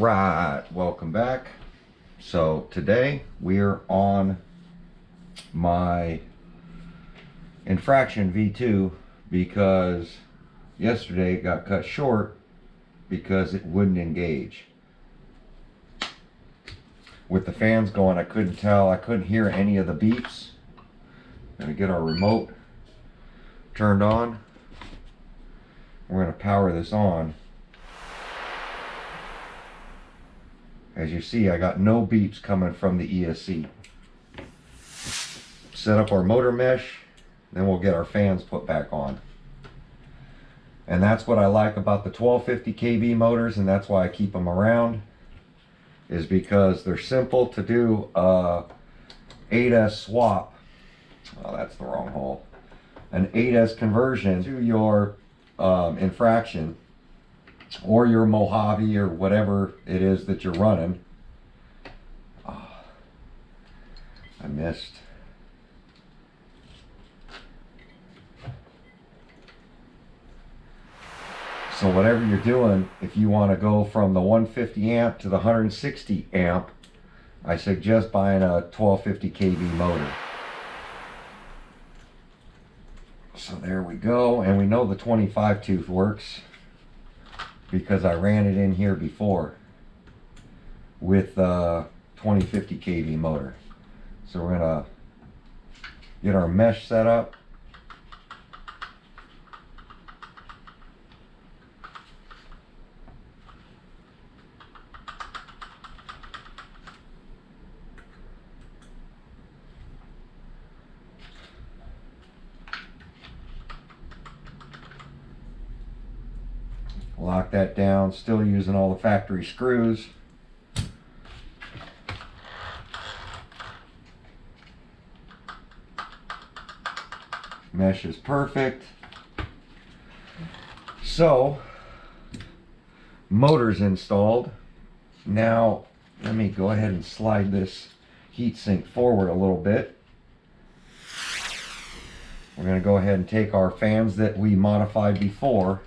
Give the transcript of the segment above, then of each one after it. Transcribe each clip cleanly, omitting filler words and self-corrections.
Right, welcome back. So today we're on my Infraction V2 because yesterday it got cut short because it wouldn't engage. With the fans going, I couldn't hear any of the beeps. Gonna get our remote turned on. We're gonna power this on. As you see, I got no beeps coming from the ESC. Set up our motor mesh, then we'll get our fans put back on. And that's what I like about the 1250 kV motors, and that's why I keep them around, is because they're simple to do a 8S swap. Oh, that's the wrong hole. An 8S conversion to your Infraction or your Mojave or whatever it is that you're running. Oh, I missed. So whatever you're doing, if you want to go from the 150 amp to the 160 amp, I suggest buying a 1250 kV motor. So there we go, and we know the 25 tooth works because I ran it in here before with 2050 kV motor. So we're gonna get our mesh set up. Lock that down, still using all the factory screws. Mesh is perfect. So, motor's installed. Now, let me go ahead and slide this heatsink forward a little bit. We're going to go ahead and take our fans that we modified before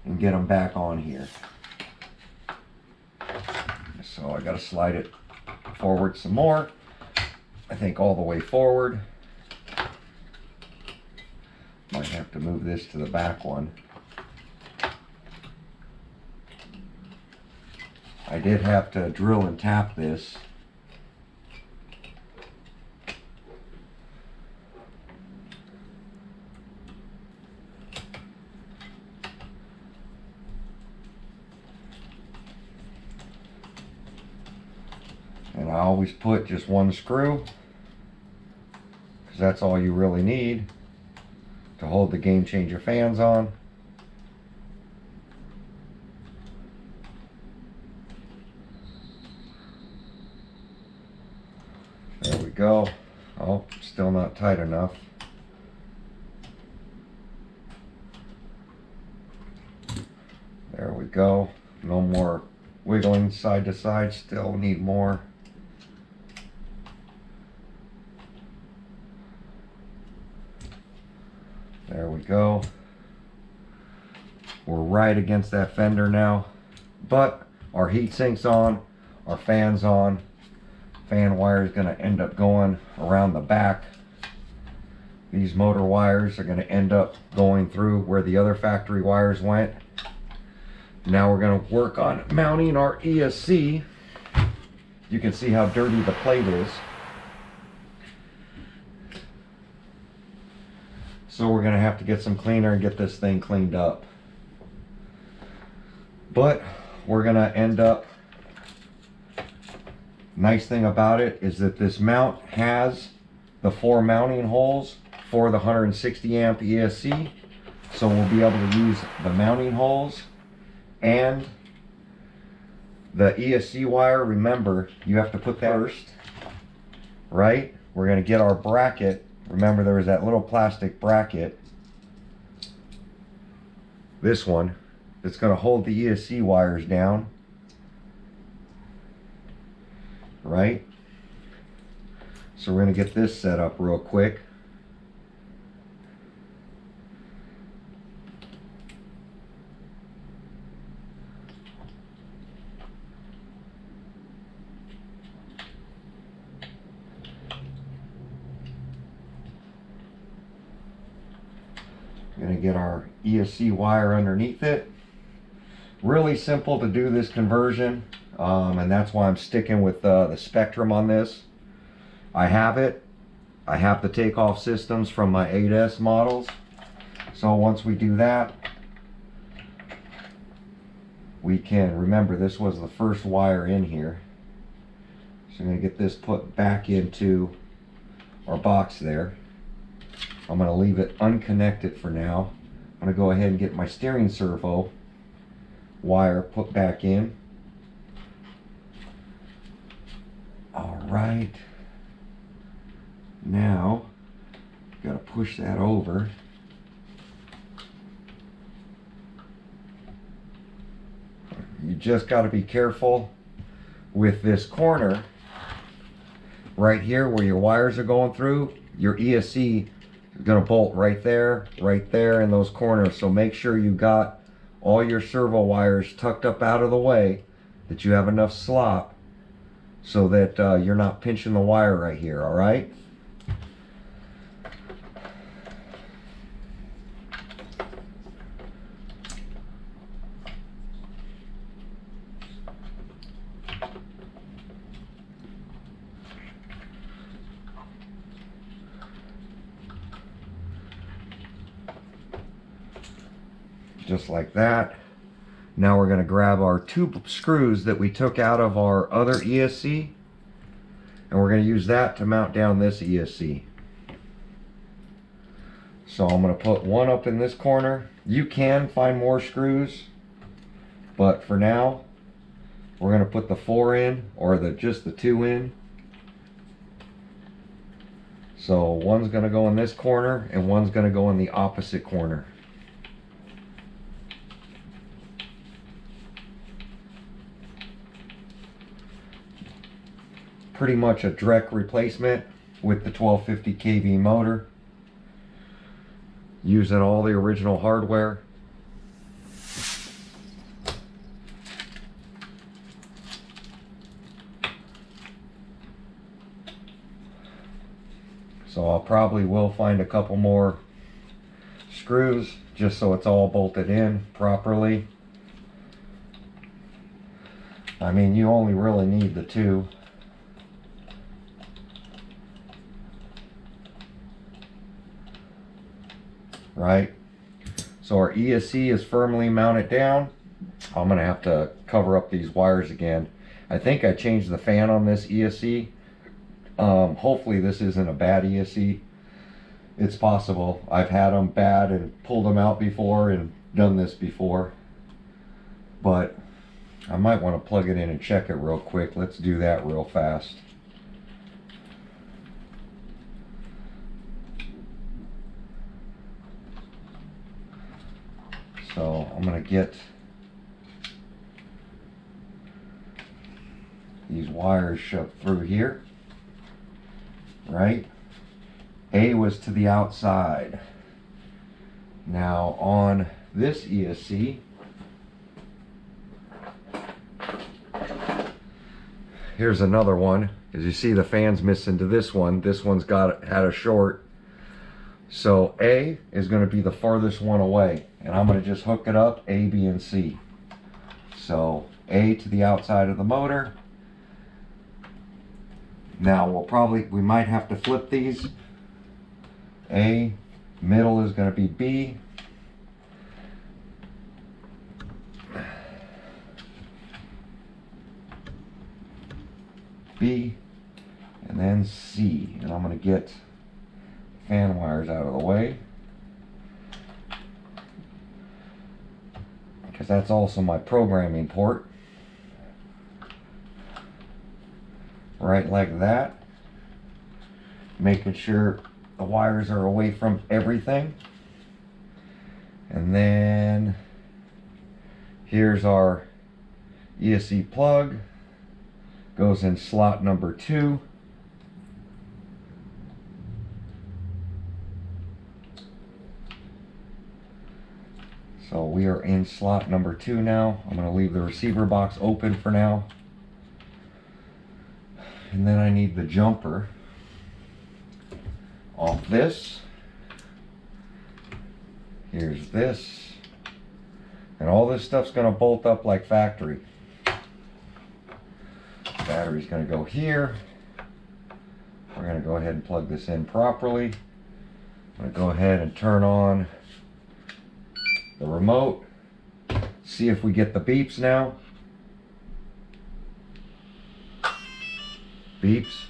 and get them back on here. So I got to slide it forward some more. I think all the way forward. Might have to move this to the back one. I did have to drill and tap this. And I always put just one screw, because that's all you really need to hold the Game Changer fans on. There we go. Oh, still not tight enough. There we go. No more wiggling side to side, still need more. There we go. We're right against that fender now, but our heat sink's on, our fan's on. Fan wire is going to end up going around the back. These motor wires are going to end up going through where the other factory wires went. Now we're going to work on mounting our ESC. You can see how dirty the plate is. So we're going to have to get some cleaner and get this thing cleaned up. But we're going to end up, nice thing about it is that this mount has the 4 mounting holes for the 160 amp ESC. So we'll be able to use the mounting holes and the ESC wire. Remember, you have to put that first, right? We're going to get our bracket. Remember, there was that little plastic bracket, this one, that's going to hold the ESC wires down, right? So we're going to get this set up real quick. Gonna get our ESC wire underneath it. Really simple to do this conversion, and that's why I'm sticking with the Spectrum on this. I have the takeoff systems from my 8S models. So once we do that, we can, remember this was the first wire in here. So I'm going to get this put back into our box there. I'm going to leave it unconnected for now. I'm going to go ahead and get my steering servo wire put back in. All right. Now, got to push that over. You just got to be careful with this corner right here where your wires are going through. Your ESC is going to bolt right there in those corners. So make sure you got all your servo wires tucked up out of the way, that you have enough slop so that you're not pinching the wire right here, all right? Just like that. Now we're going to grab our two screws that we took out of our other ESC, and we're going to use that to mount down this ESC. So I'm going to put one up in this corner. You can find more screws, but for now we're going to put the 4 in, or just the 2 in. So one's going to go in this corner and one's going to go in the opposite corner. Pretty much a direct replacement with the 1250 kV motor, using all the original hardware. So I'll probably will find a couple more screws just so it's all bolted in properly. I mean, you only really need the 2. Right? So our ESC is firmly mounted down. I'm going to have to cover up these wires again. I think I changed the fan on this ESC. Hopefully this isn't a bad ESC. It's possible. I've had them bad and pulled them out before and done this before. But I might want to plug it in and check it real quick. Let's do that real fast. So I'm going to get these wires shoved through here, right? A was to the outside. Now on this ESC, here's another one. As you see, the fan's missing to this one. This one's had a short. So A is going to be the farthest one away, and I'm going to just hook it up A, B, and C. So A to the outside of the motor. Now we might have to flip these. A, middle is going to be B. B, and then C. And I'm going to get fan wires out of the way, because that's also my programming port. Right like that, making sure the wires are away from everything. And then here's our ESC plug, goes in slot number 2. So we are in slot number 2 now. I'm going to leave the receiver box open for now. And then I need the jumper off this. Here's this. And all this stuff's going to bolt up like factory. Battery's going to go here. We're going to go ahead and plug this in properly. I'm going to go ahead and turn on the remote. See if we get the beeps now. Beeps.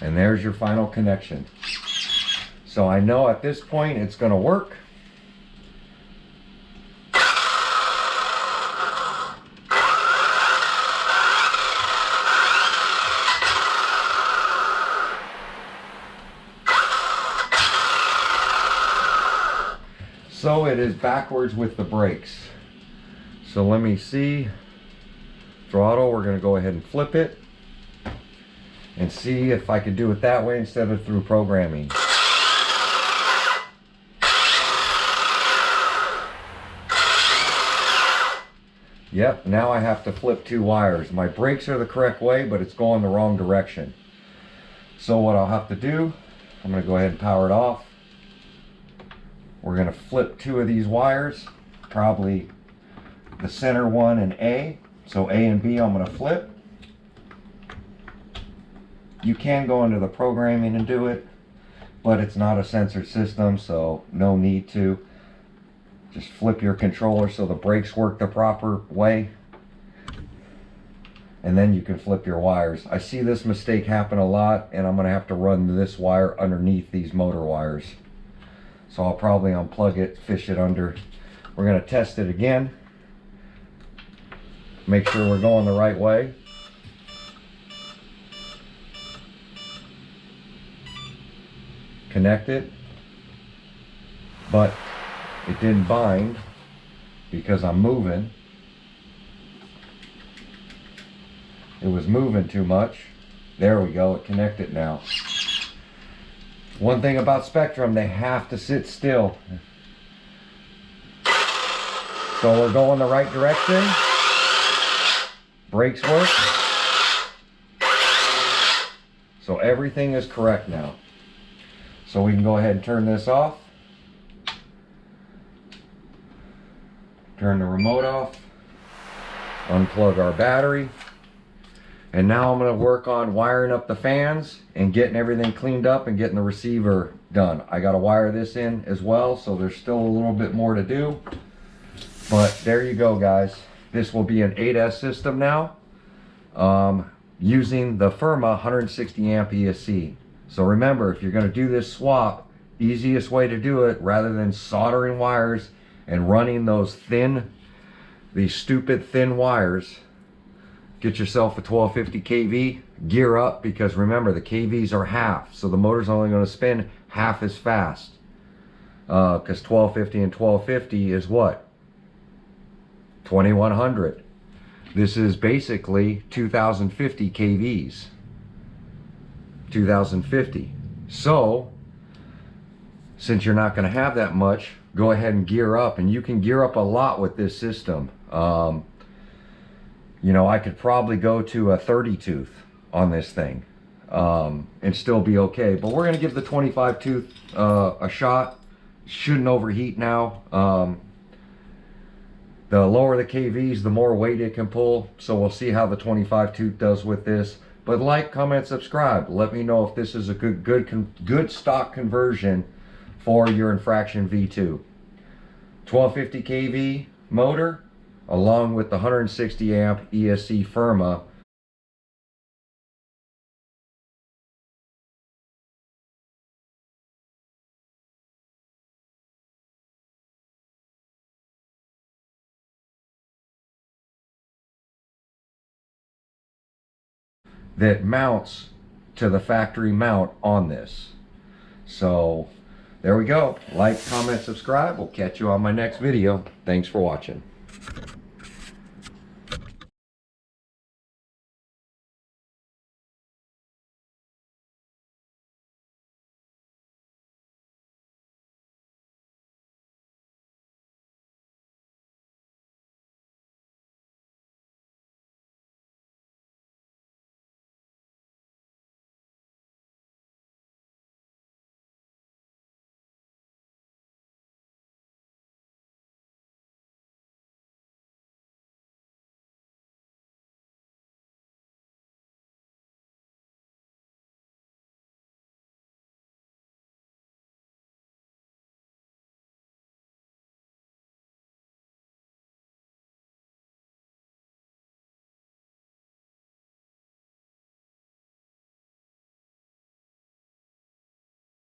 And there's your final connection. So I know at this point it's going to work. So it is backwards with the brakes. So let me see. Throttle, we're going to go ahead and flip it and see if I could do it that way instead of through programming. Yep, now I have to flip 2 wires. My brakes are the correct way, but it's going the wrong direction. So what I'll have to do, I'm going to go ahead and power it off. We're going to flip 2 of these wires, probably the center one and A. So A and B I'm going to flip. You can go into the programming and do it, but it's not a censored system, so no need to. Just flip your controller so the brakes work the proper way, and then you can flip your wires. I see this mistake happen a lot, and I'm going to have to run this wire underneath these motor wires. So I'll probably unplug it, fish it under. We're going to test it again. Make sure we're going the right way. Connect it. But it didn't bind because I'm moving. It was moving too much. There we go, it connected now. One thing about Spectrum, they have to sit still. So we're going the right direction. Brakes work. So everything is correct now. So we can go ahead and turn this off. Turn the remote off. Unplug our battery. And now I'm going to work on wiring up the fans and getting everything cleaned up and getting the receiver done. I got to wire this in as well, so there's still a little bit more to do. But there you go, guys. This will be an 8S system now, using the Arrma 160 amp ESC. So remember, if you're going to do this swap, easiest way to do it, rather than soldering wires and running these stupid thin wires, get yourself a 1250 kV, gear up, because remember the kVs are half, so the motor's only going to spin half as fast. Because 1250 and 1250 is what? 2100. This is basically 2050 kVs. 2050. So, since you're not going to have that much, go ahead and gear up, and you can gear up a lot with this system. You know, I could probably go to a 30 tooth on this thing and still be okay. But we're going to give the 25 tooth a shot. Shouldn't overheat now. The lower the kVs, the more weight it can pull. So we'll see how the 25 tooth does with this. But like, comment, subscribe. Let me know if this is a good stock conversion for your Infraction V2. 1250 kV motor, along with the 160 amp ESC Arrma. That mounts to the factory mount on this. So there we go. Like, comment, subscribe. We'll catch you on my next video. Thanks for watching.